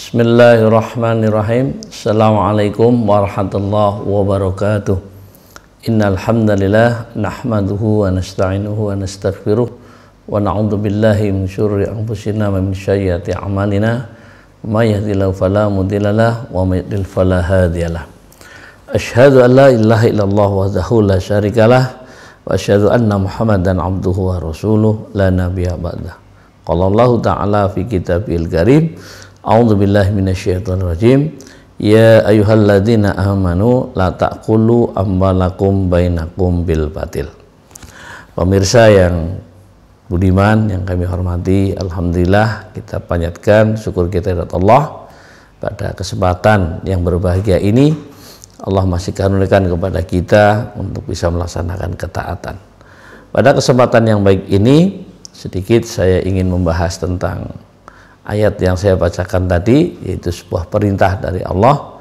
Bismillahirrahmanirrahim. Assalamualaikum warahmatullahi wabarakatuh. Innal hamdalillah nahmaduhu wa nasta'inuhu wa nastaghfiruh wa na'udzu billahi min syururi anfusina wa min sayyiati a'malina. May yahdihillahu fala mudhillalah wa may yudlil fala hadiyalah. Asyhadu an la ilaha illallah wahdahu la syarikalah wa asyhadu anna Muhammadan abduhu wa rasuluh la nabiyya ba'dah. Qala Allah ta'ala fi kitabil karim. A'udzu billahi minasyaitonir rajim. Ya ayyuhalladzina amanu la ta'kulu amwalakum bainakum bil batil. Pemirsa yang budiman yang kami hormati, alhamdulillah kita panjatkan syukur kita kepada Allah pada kesempatan yang berbahagia ini. Allah masih karuniakan kepada kita untuk bisa melaksanakan ketaatan. Pada kesempatan yang baik ini sedikit saya ingin membahas tentang ayat yang saya bacakan tadi, yaitu sebuah perintah dari Allah.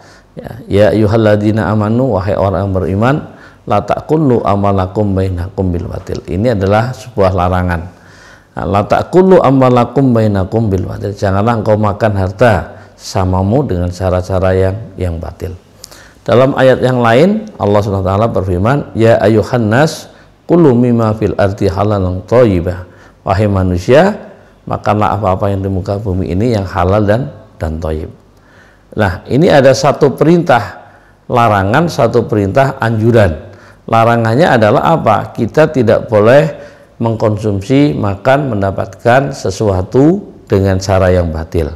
Ya ayyuhalladzina amanu, wahai orang yang beriman, la ta'kulu amalakum bainakum bil batil. Ini adalah sebuah larangan. La ta'kulu amalakum bainakum bil batil. Janganlah engkau makan harta samamu dengan cara-cara yang batil. Dalam ayat yang lain Allah SWT berfirman, ya ayyuhan nas kulu mimma fil ardi halalan thayyibah. Wahai manusia, makanlah apa-apa yang di muka bumi ini yang halal dan thayyib. Nah, ini ada satu perintah larangan, satu perintah anjuran. Larangannya adalah apa? Kita tidak boleh mengkonsumsi, makan, mendapatkan sesuatu dengan cara yang batil.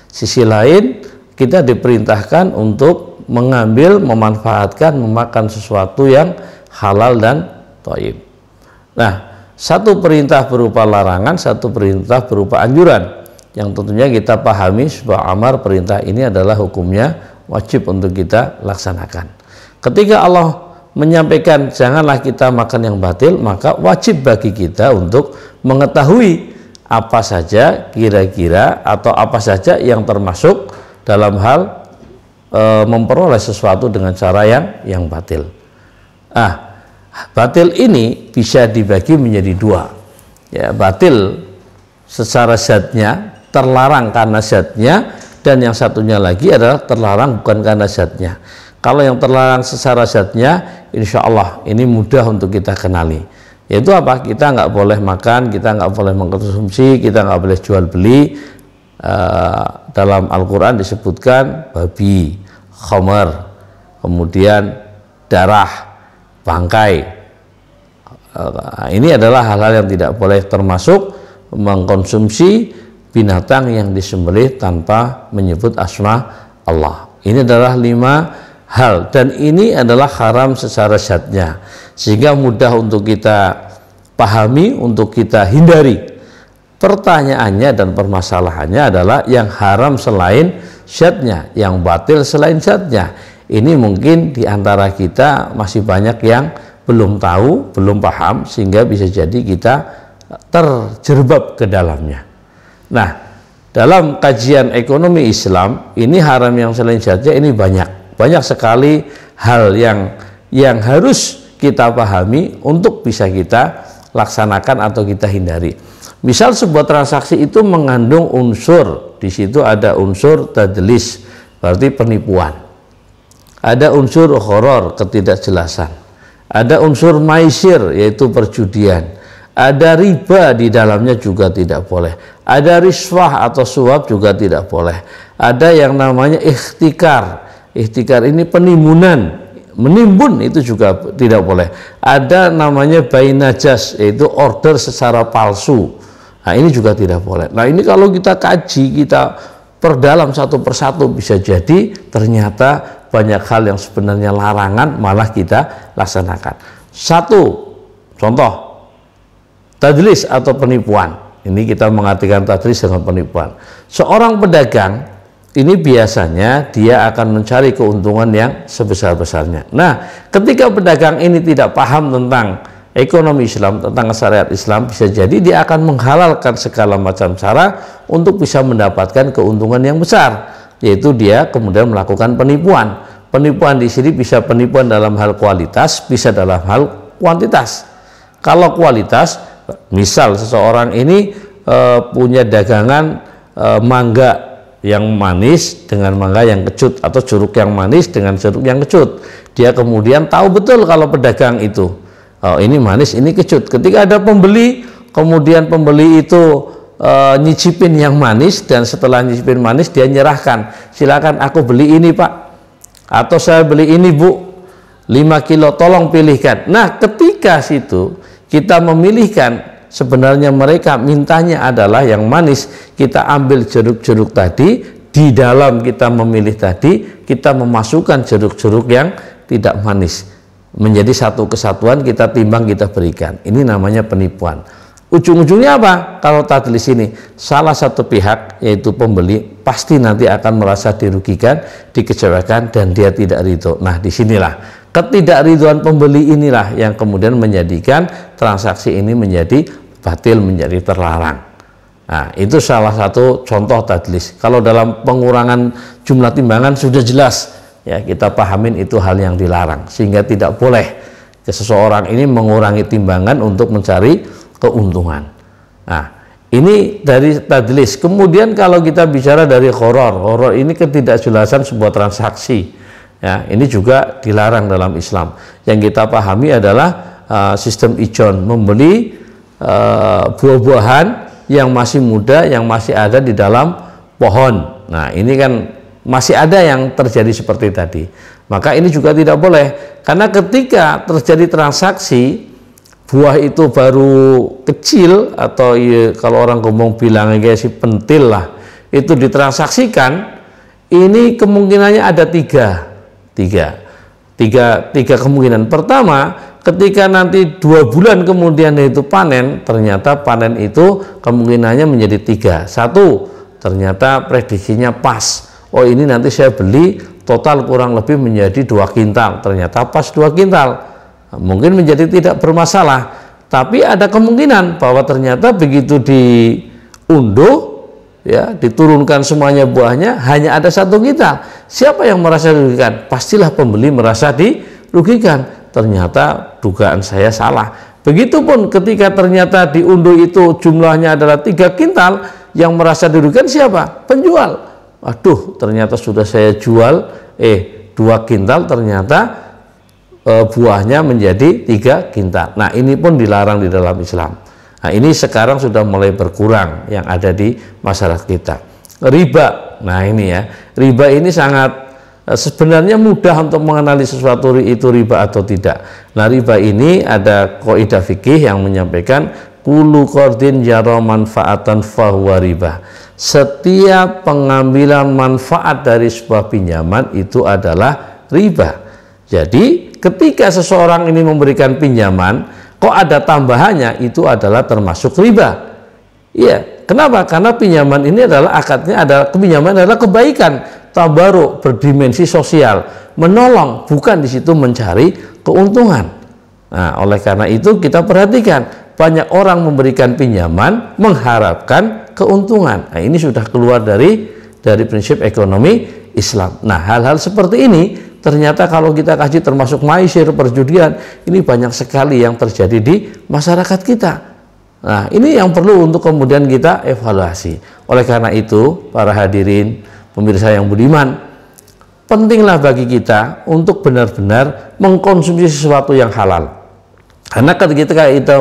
Sisi lain, kita diperintahkan untuk mengambil, memanfaatkan, memakan sesuatu yang halal dan thayyib. Nah, satu perintah berupa larangan, satu perintah berupa anjuran, yang tentunya kita pahami sebuah amar perintah ini adalah hukumnya wajib untuk kita laksanakan. Ketika Allah menyampaikan janganlah kita makan yang batil, maka wajib bagi kita untuk mengetahui apa saja kira-kira atau apa saja yang termasuk dalam hal memperoleh sesuatu dengan cara yang batil. Batil ini bisa dibagi menjadi dua. Ya, batil secara zatnya, terlarang karena zatnya, dan yang satunya lagi adalah terlarang bukan karena zatnya. Kalau yang terlarang secara zatnya, insya Allah ini mudah untuk kita kenali. Yaitu apa? Kita nggak boleh makan, kita nggak boleh mengkonsumsi, kita nggak boleh jual beli. Dalam Al-Quran disebutkan babi, khamar, kemudian darah, bangkai. Ini adalah hal-hal yang tidak boleh, termasuk mengkonsumsi binatang yang disembelih tanpa menyebut asma Allah. Ini adalah 5 hal, dan ini adalah haram secara zatnya, sehingga mudah untuk kita pahami, untuk kita hindari. Pertanyaannya dan permasalahannya adalah yang haram selain zatnya, yang batil selain zatnya. Ini mungkin diantara kita masih banyak yang belum tahu, belum paham, sehingga bisa jadi kita terjerembab ke dalamnya. Nah, dalam kajian ekonomi Islam, ini haram yang selain zatnya ini banyak sekali hal yang harus kita pahami untuk bisa kita laksanakan atau kita hindari. Misal sebuah transaksi itu mengandung unsur, di situ ada unsur tadlis, berarti penipuan. Ada unsur gharar, ketidakjelasan. Ada unsur maisir, yaitu perjudian. Ada riba di dalamnya juga tidak boleh. Ada riswah atau suap juga tidak boleh. Ada yang namanya ikhtikar. Ikhtikar ini penimbunan, menimbun, itu juga tidak boleh. Ada namanya bai najas, yaitu order secara palsu. Nah, ini juga tidak boleh. Nah, ini kalau kita kaji, kita perdalam satu persatu, bisa jadi ternyata banyak hal yang sebenarnya larangan malah kita laksanakan. Satu contoh, tadlis atau penipuan. Ini kita mengartikan tadlis dengan penipuan. Seorang pedagang ini biasanya dia akan mencari keuntungan yang sebesar-besarnya. Nah, ketika pedagang ini tidak paham tentang ekonomi Islam, tentang syariat Islam, bisa jadi dia akan menghalalkan segala macam cara untuk bisa mendapatkan keuntungan yang besar, yaitu dia kemudian melakukan penipuan. Penipuan di sini bisa penipuan dalam hal kualitas, bisa dalam hal kuantitas. Kalau kualitas, misal seseorang ini punya dagangan mangga yang manis dengan mangga yang kecut, atau jeruk yang manis dengan jeruk yang kecut. Dia kemudian tahu betul kalau pedagang itu, oh ini manis, ini kecut. Ketika ada pembeli, kemudian pembeli itu nyicipin yang manis, dan setelah nyicipin manis dia nyerahkan, silakan aku beli ini Pak, atau saya beli ini Bu, 5 kilo tolong pilihkan. Nah ketika situ kita memilihkan, sebenarnya mereka mintanya adalah yang manis, kita ambil jeruk-jeruk tadi, di dalam kita memilih tadi kita memasukkan jeruk-jeruk yang tidak manis, menjadi satu kesatuan, kita timbang, kita berikan. Ini namanya penipuan. Ujung-ujungnya apa? Kalau tadlis ini, salah satu pihak yaitu pembeli pasti nanti akan merasa dirugikan, dikecewakan, dan dia tidak ridho. Nah disinilah ketidakridhoan pembeli inilah yang kemudian menjadikan transaksi ini menjadi batil, menjadi terlarang. Nah itu salah satu contoh tadlis. Kalau dalam pengurangan jumlah timbangan sudah jelas ya, kita pahamin itu hal yang dilarang, sehingga tidak boleh seseorang ini mengurangi timbangan untuk mencari keuntungan. Nah ini dari tadlis. Kemudian kalau kita bicara dari gharar ini ketidakjelasan sebuah transaksi ya, ini juga dilarang dalam Islam. Yang kita pahami adalah sistem ijon, membeli buah-buahan yang masih muda, yang masih ada di dalam pohon. Nah ini kan masih ada yang terjadi seperti tadi, maka ini juga tidak boleh, karena ketika terjadi transaksi buah itu baru kecil, atau ya, kalau orang ngomong bilangnya si pentil lah, itu ditransaksikan, ini kemungkinannya ada tiga kemungkinan. Pertama, ketika nanti 2 bulan kemudian itu panen, ternyata panen itu kemungkinannya menjadi 3. Satu, ternyata prediksinya pas, oh ini nanti saya beli total kurang lebih menjadi 2 kintal, ternyata pas 2 kintal, mungkin menjadi tidak bermasalah. Tapi ada kemungkinan bahwa ternyata begitu diunduh ya, diturunkan semuanya buahnya, hanya ada 1 kintal. Siapa yang merasa dirugikan? Pastilah pembeli merasa dirugikan. Ternyata dugaan saya salah. Begitupun ketika ternyata diunduh itu jumlahnya adalah 3 kintal, yang merasa dirugikan siapa? Penjual. Waduh, ternyata sudah saya jual 2 kintal, ternyata buahnya menjadi 3 kintal. Nah ini pun dilarang di dalam Islam. Nah ini sekarang sudah mulai berkurang yang ada di masyarakat kita. Riba, nah ini ya, riba ini sangat sebenarnya mudah untuk mengenali sesuatu itu riba atau tidak. Nah riba ini ada kaidah fikih yang menyampaikan kullu qardin jara manfaatan fahuwa riba. Setiap pengambilan manfaat dari sebuah pinjaman itu adalah riba. Jadi ketika seseorang ini memberikan pinjaman, kok ada tambahannya, itu adalah termasuk riba. Iya, kenapa? Karena pinjaman ini adalah akadnya adalah pinjaman adalah kebaikan, tabaruk, berdimensi sosial, menolong, bukan di situ mencari keuntungan. Nah, oleh karena itu kita perhatikan, banyak orang memberikan pinjaman mengharapkan keuntungan. Nah, ini sudah keluar dari prinsip ekonomi Islam. Nah, hal-hal seperti ini ternyata kalau kita kaji termasuk maisir, perjudian, ini banyak sekali yang terjadi di masyarakat kita. Nah ini yang perlu untuk kemudian kita evaluasi. Oleh karena itu para hadirin pemirsa yang budiman, pentinglah bagi kita untuk benar-benar mengkonsumsi sesuatu yang halal. Karena ketika kita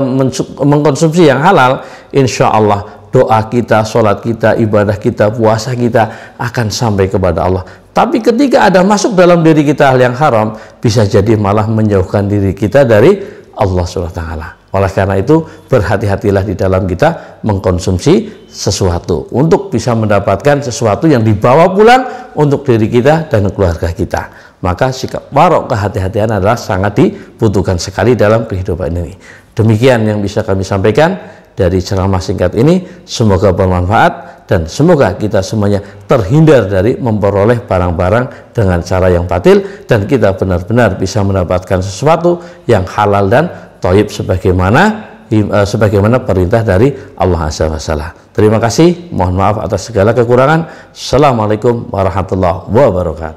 mengkonsumsi yang halal, insya Allah doa kita, sholat kita, ibadah kita, puasa kita akan sampai kepada Allah. Tapi ketika ada masuk dalam diri kita hal yang haram, bisa jadi malah menjauhkan diri kita dari Allah SWT. Oleh karena itu berhati-hatilah di dalam kita mengkonsumsi sesuatu untuk bisa mendapatkan sesuatu yang dibawa pulang untuk diri kita dan keluarga kita. Maka sikap warok, kehati-hatian adalah sangat dibutuhkan sekali dalam kehidupan ini. Demikian yang bisa kami sampaikan dari ceramah singkat ini. Semoga bermanfaat dan semoga kita semuanya terhindar dari memperoleh barang-barang dengan cara yang batil, dan kita benar-benar bisa mendapatkan sesuatu yang halal dan thayyib sebagaimana perintah dari Allah Azza wa Jalla. Terima kasih, mohon maaf atas segala kekurangan. Assalamualaikum warahmatullahi wabarakatuh.